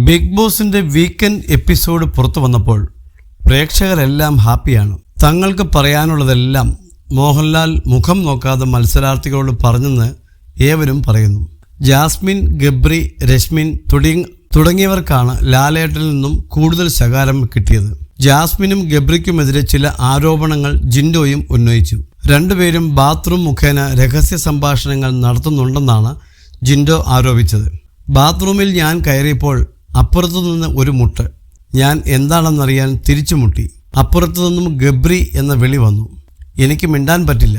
Big ബോസിന്റെ weekend episode പുറത്തു വന്നപ്പോൾ പ്രേക്ഷകരെല്ലാം ഹാപ്പിയാണ്. തങ്ങൾക്ക് പറയാനുള്ളതെല്ലാം മോഹൻലാൽ മുഖം നോക്കാതെ മത്സരാർത്ഥികളോട് പറഞ്ഞെന്ന് ഏവരും പറയുന്നു. ജാസ്മിൻ, ഗബ്രി, രശ്മിൻ തുടങ്ങിയവർക്കാണ് ലാലേട്ടനിൽ നിന്നും കൂടുതൽ ശകാരം കിട്ടിയത്. ജാസ്മിനും ഗബ്രിക്കുമെതിരെ ചില ആരോപണങ്ങൾ ജിൻഡോയും ഉന്നയിച്ചു. രണ്ടുപേരും ബാത്റൂം മുഖേന രഹസ്യ സംഭാഷണങ്ങൾ നടത്തുന്നുണ്ടെന്നാണ് ജിൻഡോ ആരോപിച്ചത്. ബാത്റൂമിൽ ഞാൻ കയറിയപ്പോൾ അപ്പുറത്തുനിന്ന് ഒരു മുട്ട്. ഞാൻ എന്താണെന്നറിയാൻ തിരിച്ചു മുട്ടി. അപ്പുറത്തു നിന്നും ഗബ്രി എന്ന വിളി വന്നു. എനിക്ക് മിണ്ടാൻ പറ്റില്ല,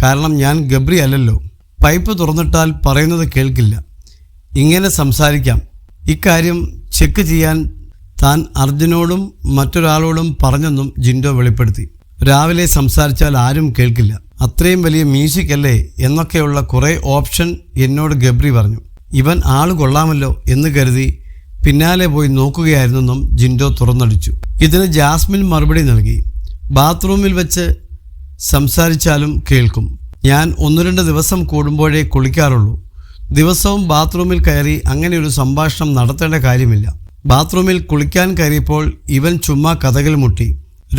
കാരണം ഞാൻ ഗബ്രി അല്ലല്ലോ. പൈപ്പ് തുറന്നിട്ടാൽ പറയുന്നത് കേൾക്കില്ല. ഇങ്ങനെ സംസാരിക്കാം. ഇക്കാര്യം ചെക്ക് ചെയ്യാൻ താൻ അർജുനോടും മറ്റൊരാളോടും പറഞ്ഞെന്നും ജിൻഡോ വെളിപ്പെടുത്തി. രാവിലെ സംസാരിച്ചാൽ ആരും കേൾക്കില്ല, അത്രയും വലിയ മ്യൂസിക് അല്ലേ എന്നൊക്കെയുള്ള കുറേ ഓപ്ഷൻ എന്നോട് ഗബ്രി പറഞ്ഞു. ഇവൻ ആള് കൊള്ളാമല്ലോ എന്ന് കരുതി പിന്നാലെ പോയി നോക്കുകയായിരുന്നെന്നും ജിൻഡോ തുറന്നടിച്ചു. ഇതിന് ജാസ്മിൻ മറുപടി നൽകി. ബാത്റൂമിൽ വെച്ച് സംസാരിച്ചാലും കേൾക്കും. ഞാൻ 1-2 ദിവസം കൂടുമ്പോഴേ കുളിക്കാറുള്ളൂ. ദിവസവും ബാത്റൂമിൽ കയറി അങ്ങനെ ഒരു സംഭാഷണം നടത്തേണ്ട കാര്യമില്ല. ബാത്റൂമിൽ കുളിക്കാൻ കയറിയപ്പോൾ ഇവൻ ചുമ്മാ കതകിൽ മുട്ടി.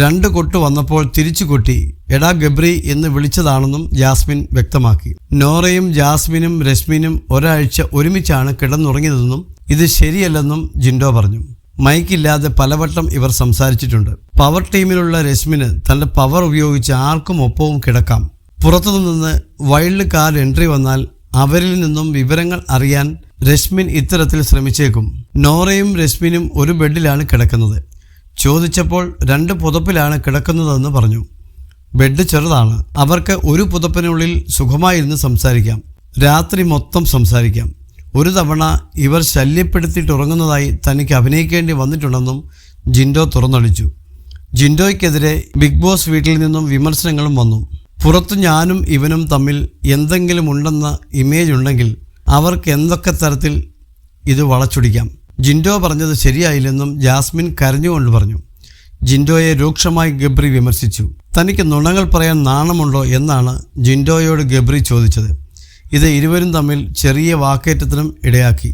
2 കൊട്ട് വന്നപ്പോൾ തിരിച്ചു കൊട്ടി. എടാ ഗബ്രി എന്ന് വിളിച്ചതാണെന്നും ജാസ്മിൻ വ്യക്തമാക്കി. നോറയും ജാസ്മിനും രശ്മിനും ഒരാഴ്ച ഒരുമിച്ചാണ് കിടന്നുറങ്ങിയതെന്നും ഇത് ശരിയല്ലെന്നും ജിൻഡോ പറഞ്ഞു. മൈക്കില്ലാതെ പലവട്ടം ഇവർ സംസാരിച്ചിട്ടുണ്ട്. പവർ ടീമിലുള്ള രശ്മിന് തന്റെ പവർ ഉപയോഗിച്ച് ആർക്കും ഒപ്പവും കിടക്കാം. പുറത്തുനിന്ന് വൈൽഡ് കാർഡ് എൻട്രി വന്നാൽ അവരിൽ നിന്നും വിവരങ്ങൾ അറിയാൻ രശ്മിൻ ഇത്തരത്തിൽ ശ്രമിച്ചേക്കും. നോറയും രശ്മിനും ഒരു ബെഡിലാണ് കിടക്കുന്നത്. ചോദിച്ചപ്പോൾ 2 പുതപ്പിലാണ് കിടക്കുന്നതെന്ന് പറഞ്ഞു. ബെഡ് ചെറുതാണ്. അവർക്ക് ഒരു പുതപ്പിനുള്ളിൽ സുഖമായിരുന്ന് സംസാരിക്കാം. രാത്രി മൊത്തം സംസാരിക്കാം. ഒരു തവണ ഇവർ ശല്യപ്പെടുത്തിയിട്ടുറങ്ങുന്നതായി തനിക്ക് അഭിനയിക്കേണ്ടി വന്നിട്ടുണ്ടെന്നും ജിൻഡോ തുറന്നടിച്ചു. ജിൻഡോയ്ക്കെതിരെ ബിഗ് ബോസ് വീട്ടിൽ നിന്നും വിമർശനങ്ങളും വന്നു. പുറത്തു ഞാനും ഇവനും തമ്മിൽ എന്തെങ്കിലും ഉണ്ടെന്ന ഇമേജ് ഉണ്ടെങ്കിൽ അവർക്ക് എന്തൊക്കെ തരത്തിൽ ഇത് വളച്ചൊടിക്കാം. ജിൻഡോ പറഞ്ഞത് ശരിയായില്ലെന്നും ജാസ്മിൻ കരഞ്ഞുകൊണ്ട് പറഞ്ഞു. ജിൻഡോയെ രൂക്ഷമായി ഗബ്രി വിമർശിച്ചു. തനിക്ക് നുണകൾ പറയാൻ നാണമുണ്ടോ എന്നാണ് ജിൻഡോയോട് ഗബ്രി ചോദിച്ചത്. ഇത് ഇരുവരും തമ്മിൽ ചെറിയ വാക്കേറ്റത്തിനും ഇടയാക്കി.